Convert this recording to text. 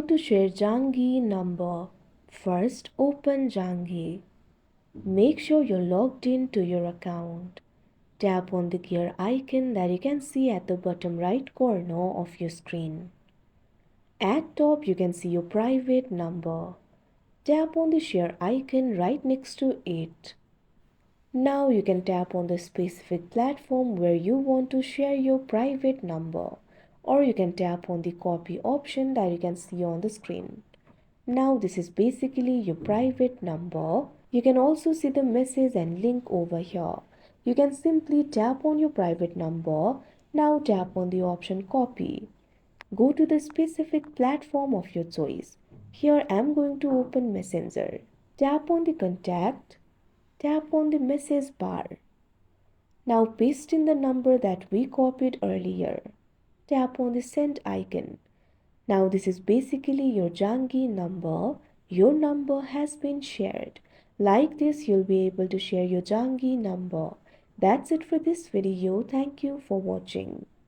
to share Zangi number. First, open Zangi. Make sure you're logged in to your account. Tap on the gear icon that you can see at the bottom right corner of your screen. At top, you can see your private number. Tap on the share icon right next to it. Now you can tap on the specific platform where you want to share your private number, or you can tap on the copy option that you can see on the screen. Now this is basically your private number. You can also see the message and link over here. You can simply tap on your private number. Now tap on the option copy. Go to the specific platform of your choice. Here I am going to open Messenger. Tap on the contact. Tap on the message bar. Now paste in the number that we copied earlier. Tap on the send icon. Now this is basically your Zangi number. Your number has been shared. Like this, you'll be able to share your Zangi number. That's it for this video. Thank you for watching.